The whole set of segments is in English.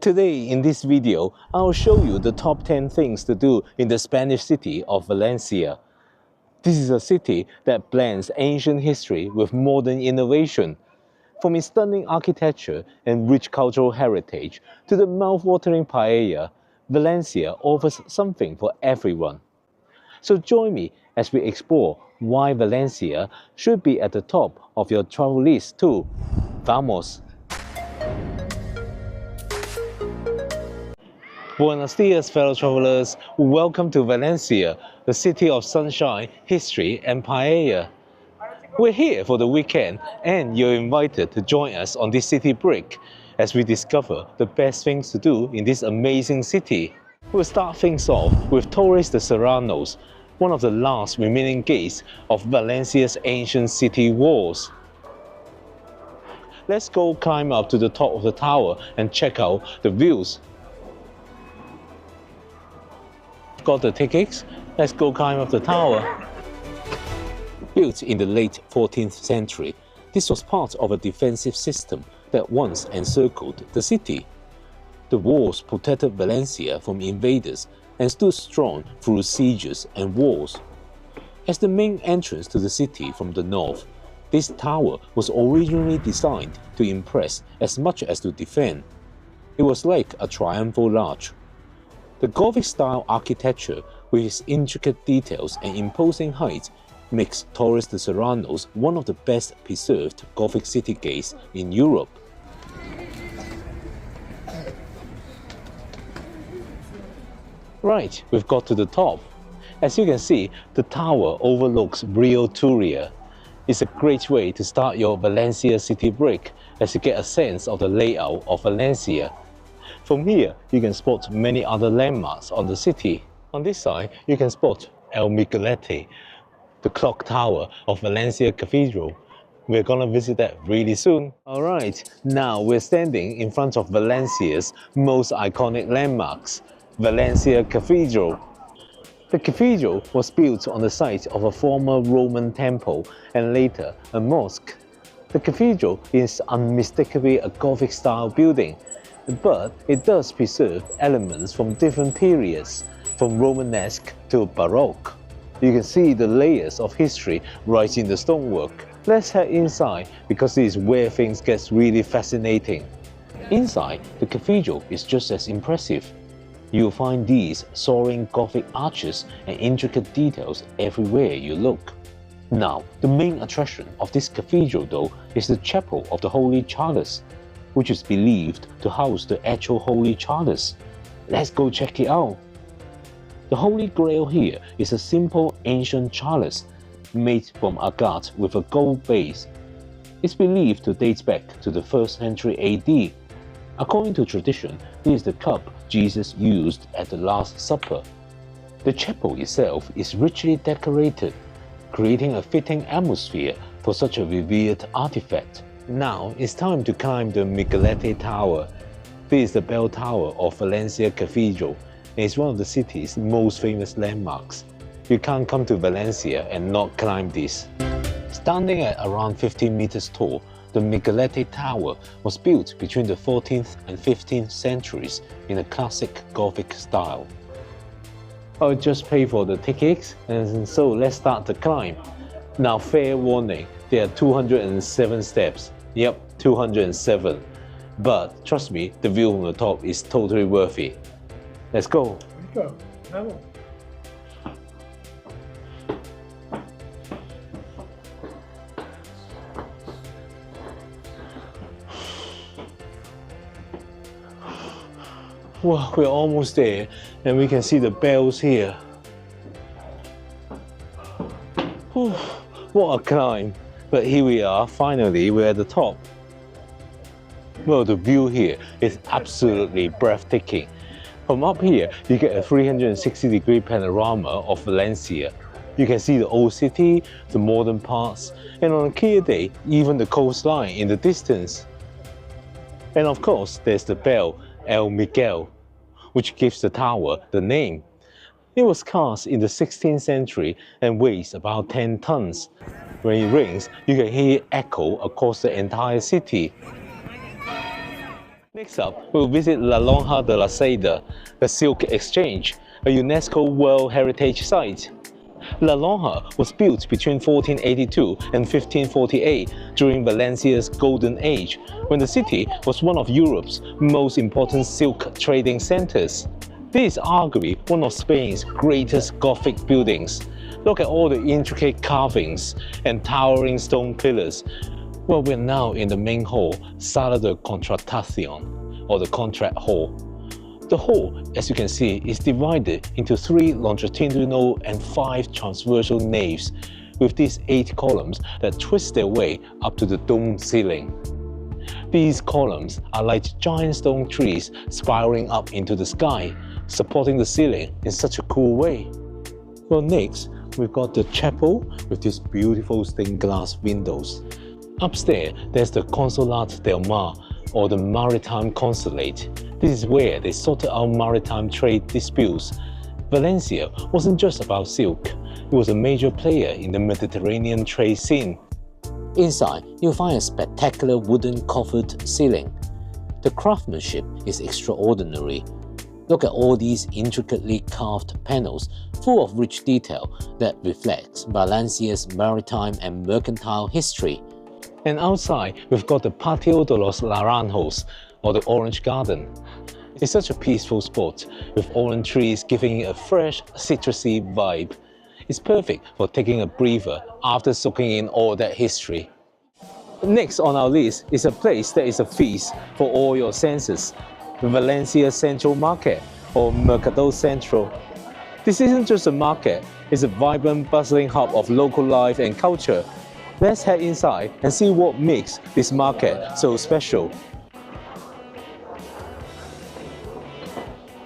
Today in this video, I'll show you the top 10 things to do in the Spanish city of Valencia. This is a city that blends ancient history with modern innovation. From its stunning architecture and rich cultural heritage to the mouth-watering paella, Valencia offers something for everyone. So join me as we explore why Valencia should be at the top of your travel list too. Vamos! Buenos dias, fellow travelers. Welcome to Valencia, the city of sunshine, history, and paella. We're here for the weekend, and you're invited to join us on this city break as we discover the best things to do in this amazing city. We'll start things off with Torres de Serranos, one of the last remaining gates of Valencia's ancient city walls. Let's go climb up to the top of the tower and check out the views. Got the tickets? Let's go climb up the tower. Built in the late 14th century, this was part of a defensive system that once encircled the city. The walls protected Valencia from invaders and stood strong through sieges and wars. As the main entrance to the city from the north, this tower was originally designed to impress as much as to defend. It was like a triumphal arch. The Gothic-style architecture, with its intricate details and imposing height, makes Torres de Serranos one of the best preserved Gothic city gates in Europe. Right, we've got to the top. As you can see, the tower overlooks Rio Turia. It's a great way to start your Valencia city break as you get a sense of the layout of Valencia. From here, you can spot many other landmarks on the city. On this side, you can spot El Miguelete, the clock tower of Valencia Cathedral. We're gonna visit that really soon. Alright, now we're standing in front of Valencia's most iconic landmarks, Valencia Cathedral. The cathedral was built on the site of a former Roman temple and later a mosque. The cathedral is unmistakably a Gothic-style building, but it does preserve elements from different periods, from Romanesque to Baroque. You can see the layers of history right in the stonework. Let's head inside because this is where things get really fascinating. Inside, the cathedral is just as impressive. You'll find these soaring Gothic arches and intricate details everywhere you look. Now, the main attraction of this cathedral though is the Chapel of the Holy Chalice, which is believed to house the actual Holy Chalice. Let's go check it out. The Holy Grail here is a simple ancient chalice made from agate with a gold base. It's believed to date back to the 1st century AD. According to tradition, this is the cup Jesus used at the Last Supper. The chapel itself is richly decorated, creating a fitting atmosphere for such a revered artifact. Now it's time to climb the Miguelete Tower. This is the bell tower of Valencia Cathedral and it's one of the city's most famous landmarks. You can't come to Valencia and not climb this. Standing at around 15 meters tall, the Miguelete Tower was built between the 14th and 15th centuries in a classic Gothic style. I'll just pay for the tickets and so let's start the climb. Now fair warning, there are 207 steps. Yep, 207. But trust me, the view from the top is totally worth it. Let's go. Let's go. Vamos. Wow, we're almost there and we can see the bells here. Whew, what a climb. But here we are, finally we're at the top. Well, the view here is absolutely breathtaking. From up here, you get a 360-degree panorama of Valencia. You can see the old city, the modern parts, and on a clear day, even the coastline in the distance. And of course, there's the bell, El Miguel, which gives the tower the name. It was cast in the 16th century and weighs about 10 tons. When it rings, you can hear it echo across the entire city. Next up, we'll visit La Lonja de la Seda, the Silk Exchange, a UNESCO World Heritage Site. La Lonja was built between 1482 and 1548 during Valencia's Golden Age, when the city was one of Europe's most important silk trading centers. This is arguably one of Spain's greatest Gothic buildings. Look at all the intricate carvings and towering stone pillars. Well, we're now in the main hall, Sala de Contratación, or the Contract Hall. The hall, as you can see, is divided into 3 longitudinal and 5 transversal naves, with these 8 columns that twist their way up to the dome ceiling. These columns are like giant stone trees spiraling up into the sky, supporting the ceiling in such a cool way. Well, next, we've got the chapel with these beautiful stained glass windows. Upstairs, there's the Consolat del Mar, or the Maritime Consulate. This is where they sorted out maritime trade disputes. Valencia wasn't just about silk, it was a major player in the Mediterranean trade scene. Inside, you'll find a spectacular wooden coffered ceiling. The craftsmanship is extraordinary. Look at all these intricately carved panels full of rich detail that reflects Valencia's maritime and mercantile history. And outside, we've got the Patio de los Naranjos, or the Orange Garden. It's such a peaceful spot, with orange trees giving it a fresh, citrusy vibe. It's perfect for taking a breather after soaking in all that history. Next on our list is a place that is a feast for all your senses, the Valencia Central Market, or Mercado Central. This isn't just a market, it's a vibrant, bustling hub of local life and culture. Let's head inside and see what makes this market so special.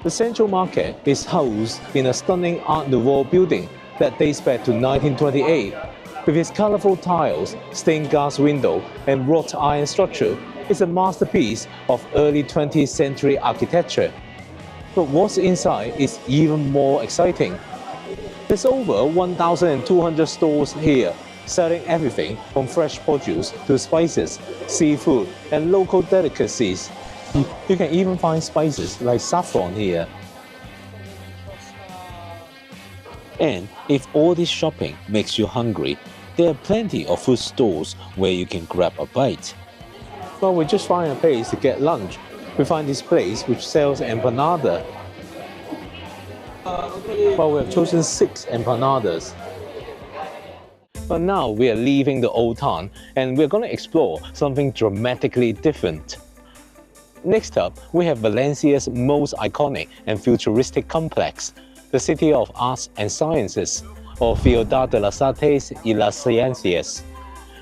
The Central Market is housed in a stunning Art Nouveau building that dates back to 1928. With its colorful tiles, stained glass window, and wrought iron structure, it's a masterpiece of early 20th century architecture. But what's inside is even more exciting. There's over 1,200 stores here, selling everything from fresh produce to spices, seafood, and local delicacies. You can even find spices like saffron here. And if all this shopping makes you hungry, there are plenty of food stalls where you can grab a bite. Well, we just find a place to get lunch. We find this place which sells empanada. Well, we have chosen 6 empanadas. But now we are leaving the old town and we're going to explore something dramatically different. Next up, we have Valencia's most iconic and futuristic complex, the City of Arts and Sciences, or Ciudad de las Artes y las Ciencias.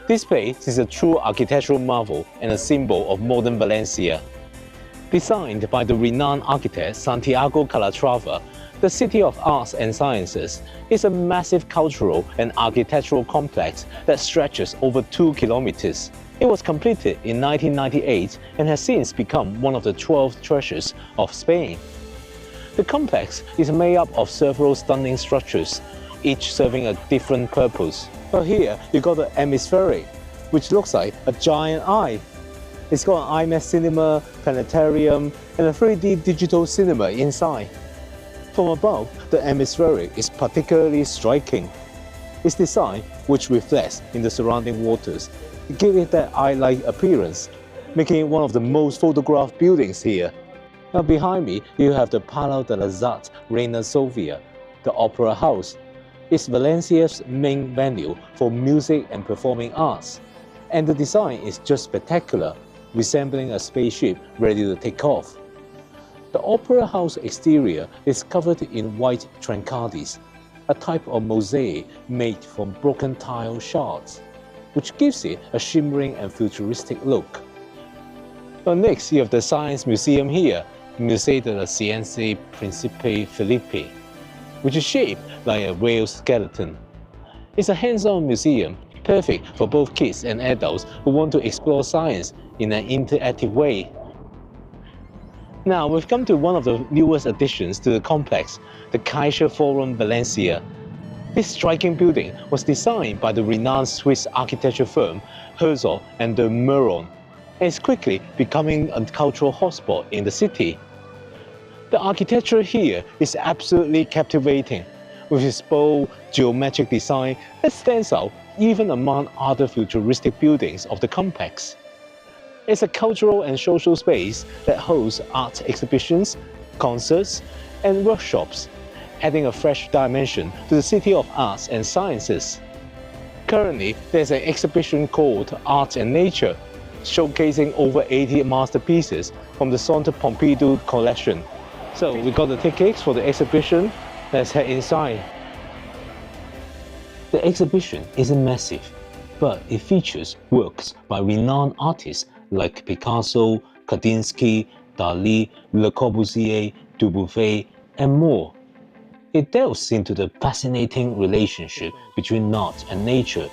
This place is a true architectural marvel and a symbol of modern Valencia. Designed by the renowned architect Santiago Calatrava, the City of Arts and Sciences is a massive cultural and architectural complex that stretches over 2 kilometers. It was completed in 1998 and has since become one of the 12 treasures of Spain. The complex is made up of several stunning structures, each serving a different purpose. But here you got the Hemispheric, which looks like a giant eye. It's got an IMAX cinema, planetarium, and a 3D digital cinema inside. From above, the Hemispheric is particularly striking. Its design, which reflects in the surrounding waters, gives it that eye-like appearance, making it one of the most photographed buildings here. Now behind me, you have the Palau de las Arts Reina Sofia, the Opera House. It's Valencia's main venue for music and performing arts. And the design is just spectacular, resembling a spaceship ready to take off. The Opera House exterior is covered in white trancardis, a type of mosaic made from broken tile shards, which gives it a shimmering and futuristic look. But next, you have the Science Museum here, Musée de la Science Principe Felipe, which is shaped like a whale skeleton. It's a hands-on museum, perfect for both kids and adults who want to explore science in an interactive way. Now we've come to one of the newest additions to the complex, the Kaiser Forum Valencia. This striking building was designed by the renowned Swiss architecture firm Herzog and de Meuron. and is quickly becoming a cultural hotspot in the city. The architecture here is absolutely captivating, with its bold, geometric design that stands out even among other futuristic buildings of the complex. It's a cultural and social space that hosts art exhibitions, concerts, and workshops, adding a fresh dimension to the City of Arts and Sciences. Currently, there's an exhibition called Art and Nature, showcasing over 80 masterpieces from the Centre Pompidou collection. So we got the tickets for the exhibition. Let's head inside. The exhibition isn't massive, but it features works by renowned artists like Picasso, Kandinsky, Dali, Le Corbusier, Dubuffet, and more. It delves into the fascinating relationship between art and nature,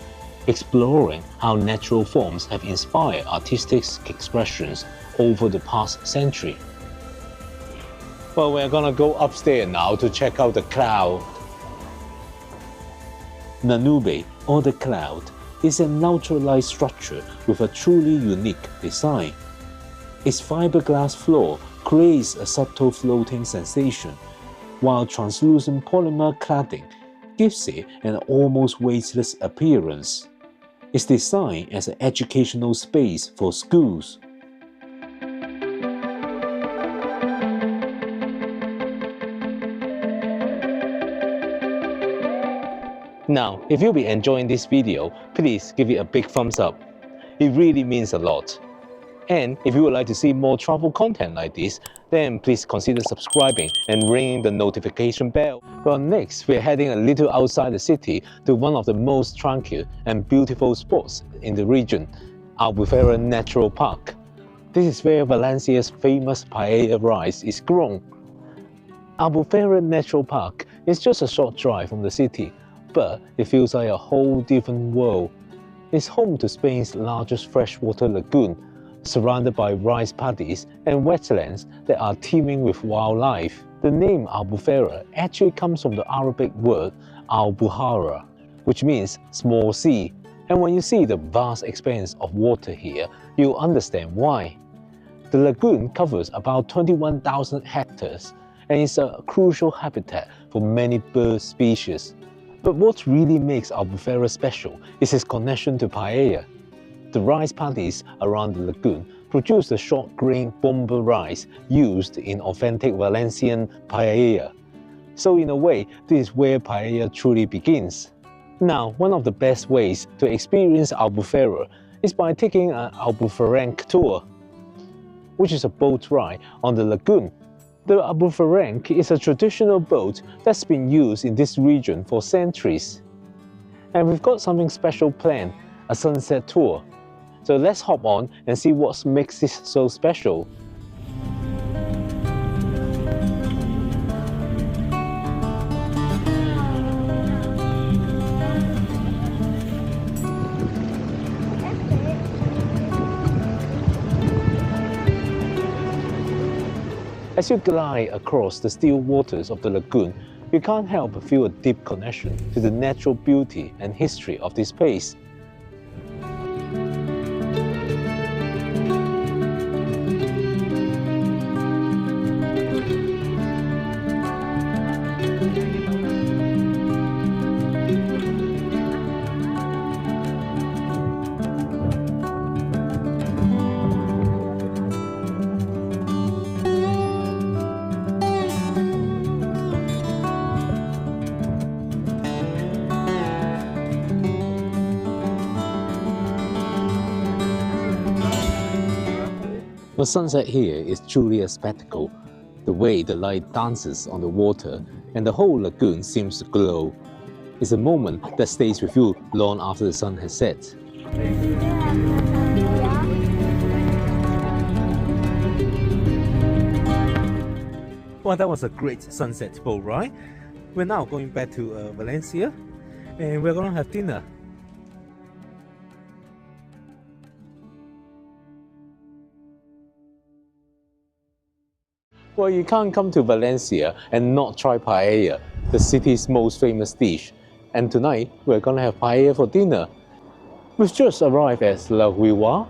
exploring how natural forms have inspired artistic expressions over the past century. Well, we're gonna go upstairs now to check out the cloud. Nanube, or the cloud, is an ultralight structure with a truly unique design. Its fiberglass floor creates a subtle floating sensation, while translucent polymer cladding gives it an almost weightless appearance. It's designed as an educational space for schools. Now, if you'll be enjoying this video, please give it a big thumbs up. It really means a lot. And if you would like to see more travel content like this, then please consider subscribing and ringing the notification bell. Well, next, we're heading a little outside the city to one of the most tranquil and beautiful spots in the region, Albufera Natural Park. This is where Valencia's famous paella rice is grown. Albufera Natural Park is just a short drive from the city, but it feels like a whole different world. It's home to Spain's largest freshwater lagoon, surrounded by rice paddies and wetlands that are teeming with wildlife. The name Albufera actually comes from the Arabic word al-Buhara, which means small sea. And when you see the vast expanse of water here, you'll understand why. The lagoon covers about 21,000 hectares and is a crucial habitat for many bird species. But what really makes Albufera special is its connection to paella. The rice paddies around the lagoon produce the short-grain bomba rice used in authentic Valencian paella. So in a way, this is where paella truly begins. Now, one of the best ways to experience Albufera is by taking an Albuferenque tour, which is a boat ride on the lagoon. The Albuferenque is a traditional boat that's been used in this region for centuries. And we've got something special planned, a sunset tour. So let's hop on and see what makes this so special. As you glide across the still waters of the lagoon, you can't help but feel a deep connection to the natural beauty and history of this place. The sunset here is truly a spectacle. The way the light dances on the water and the whole lagoon seems to glow. It's a moment that stays with you long after the sun has set. Well, that was a great sunset boat ride. We're now going back to Valencia and we're gonna have dinner. Well, you can't come to Valencia and not try paella, the city's most famous dish. And tonight, we're gonna have paella for dinner. We've just arrived at La Huila,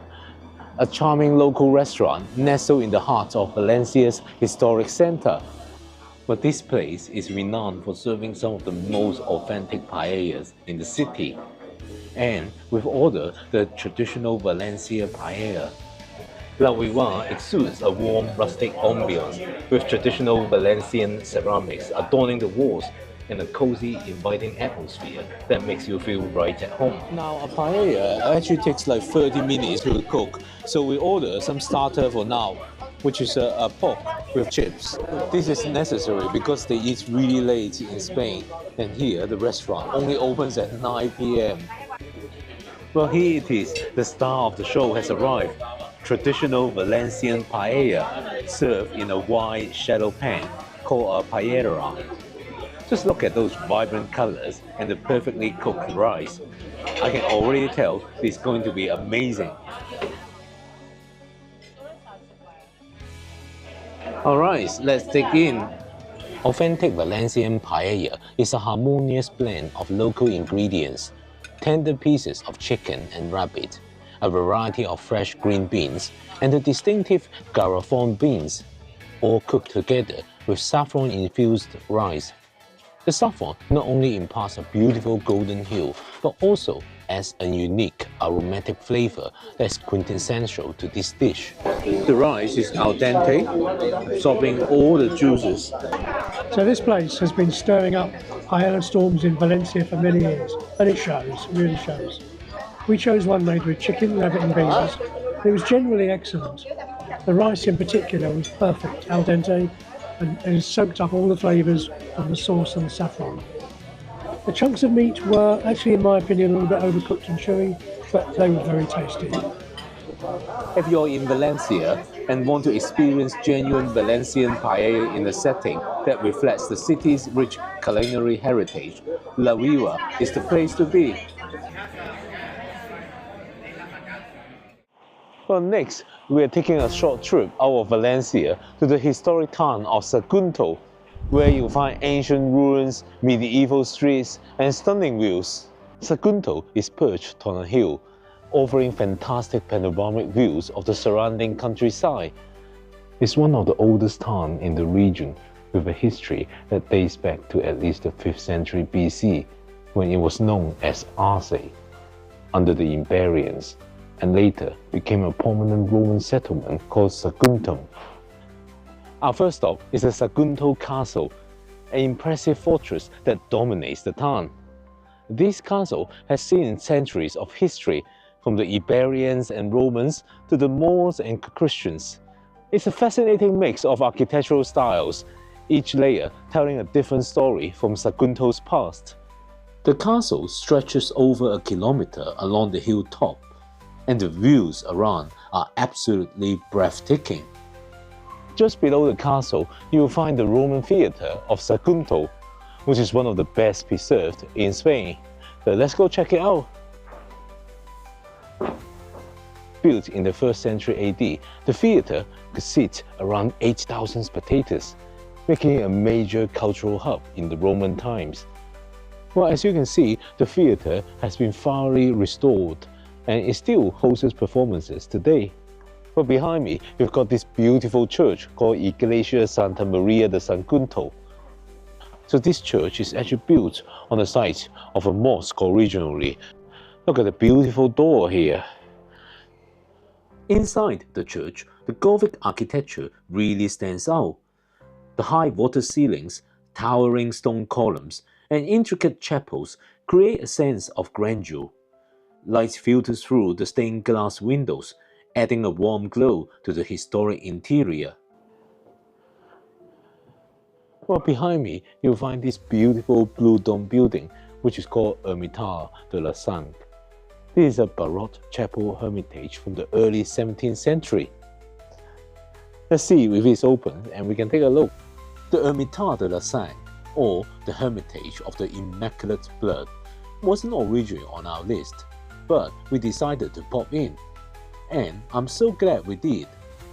a charming local restaurant nestled in the heart of Valencia's historic center. But this place is renowned for serving some of the most authentic paellas in the city. And we've ordered the traditional Valencia paella. La Viva exudes a warm, rustic ambience with traditional Valencian ceramics adorning the walls and a cozy, inviting atmosphere that makes you feel right at home. Now, a paella actually takes like 30 minutes to cook, so we order some starter for now, which is a pork with chips. This is necessary because they eat really late in Spain, and here the restaurant only opens at 9 p.m. Well, here it is. The star of the show has arrived. Traditional Valencian paella served in a wide shallow pan called a paellera. Just look at those vibrant colors and the perfectly cooked rice. I can already tell it's going to be amazing. Alright, let's dig in. Authentic Valencian paella is a harmonious blend of local ingredients, tender pieces of chicken and rabbit, a variety of fresh green beans, and the distinctive garrafon beans, all cooked together with saffron-infused rice. The saffron not only imparts a beautiful golden hue, but also adds a unique aromatic flavor that's quintessential to this dish. The rice is al dente, absorbing all the juices. So this place has been stirring up paella storms in Valencia for many years, and it shows, really shows. We chose one made with chicken, rabbit and beans. It was generally excellent. The rice in particular was perfect, al dente, and soaked up all the flavours of the sauce and the saffron. The chunks of meat were actually, in my opinion, a little bit overcooked and chewy, but they were very tasty. If you're in Valencia and want to experience genuine Valencian paella in a setting that reflects the city's rich culinary heritage, La Viva is the place to be. Well, next, we are taking a short trip out of Valencia to the historic town of Sagunto, where you'll find ancient ruins, medieval streets, and stunning views. Sagunto is perched on a hill, offering fantastic panoramic views of the surrounding countryside. It's one of the oldest towns in the region, with a history that dates back to at least the 5th century BC, when it was known as Arce, under the Iberians, and later became a prominent Roman settlement called Saguntum. Our first stop is the Sagunto Castle, an impressive fortress that dominates the town. This castle has seen centuries of history, from the Iberians and Romans to the Moors and Christians. It's a fascinating mix of architectural styles, each layer telling a different story from Sagunto's past. The castle stretches over a kilometer along the hilltop, and the views around are absolutely breathtaking. Just below the castle, you will find the Roman Theatre of Sagunto, which is one of the best preserved in Spain. So let's go check it out. Built in the 1st century AD, the theatre could seat around 8,000 spectators, making it a major cultural hub in the Roman times. Well, as you can see, the theatre has been thoroughly restored, and it still hosts performances today. But behind me, you've got this beautiful church called Iglesia Santa Maria de Sagunto. So this church is actually built on the site of a mosque originally. Look at the beautiful door here. Inside the church, the Gothic architecture really stands out. The high vaulted ceilings, towering stone columns, and intricate chapels create a sense of grandeur. Light filters through the stained glass windows, adding a warm glow to the historic interior. Well, behind me, you'll find this beautiful blue dome building, which is called Ermita de la Sang. This is a Baroque chapel hermitage from the early 17th century. Let's see if it's open and we can take a look. The Ermita de la Sang, or the Hermitage of the Immaculate Blood, wasn't originally on our list, but we decided to pop in. And I'm so glad we did.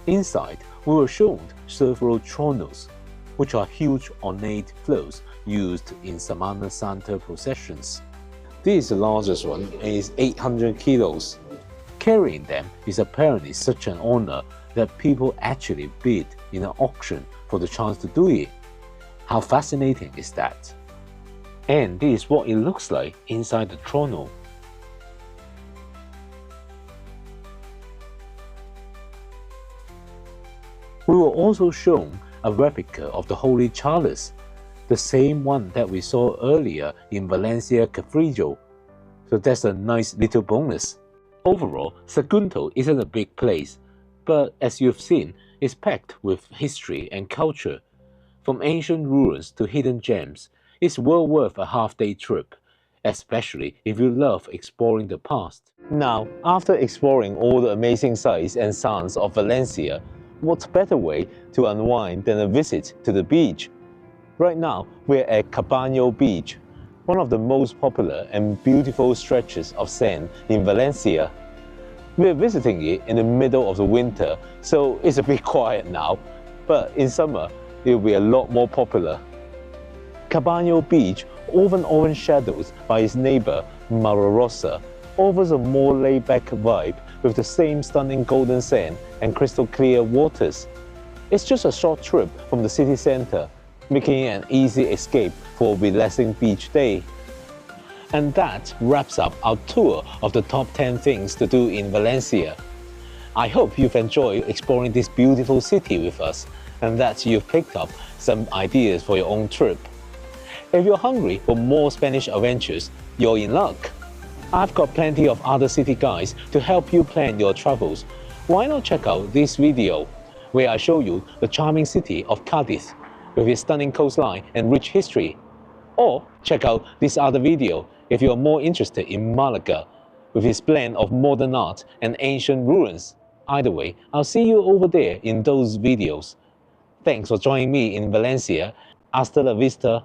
Inside, we were shown several tronos, which are huge ornate floats used in Semana Santa processions. This is the largest one and is 800 kilos. Carrying them is apparently such an honor that people actually bid in an auction for the chance to do it. How fascinating is that? And this is what it looks like inside the trono. We were also shown a replica of the Holy Chalice, the same one that we saw earlier in Valencia Cathedral, so that's a nice little bonus. Overall, Sagunto isn't a big place, but as you've seen, it's packed with history and culture. From ancient ruins to hidden gems, it's well worth a half-day trip, especially if you love exploring the past. Now, after exploring all the amazing sights and sounds of Valencia, what better way to unwind than a visit to the beach? Right now, we're at Cabano Beach, one of the most popular and beautiful stretches of sand in Valencia. We're visiting it in the middle of the winter, so it's a bit quiet now, but in summer, it will be a lot more popular. Cabano Beach, often overshadowed by its neighbor Mara Rosa, offers a more laid-back vibe with the same stunning golden sand and crystal clear waters. It's just a short trip from the city center, making it an easy escape for a relaxing beach day. And that wraps up our tour of the top 10 things to do in Valencia. I hope you've enjoyed exploring this beautiful city with us and that you've picked up some ideas for your own trip. If you're hungry for more Spanish adventures, you're in luck. I've got plenty of other city guides to help you plan your travels. Why not check out this video, where I show you the charming city of Cadiz, with its stunning coastline and rich history. Or check out this other video if you're more interested in Malaga, with its blend of modern art and ancient ruins. Either way, I'll see you over there in those videos. Thanks for joining me in Valencia. Hasta la vista.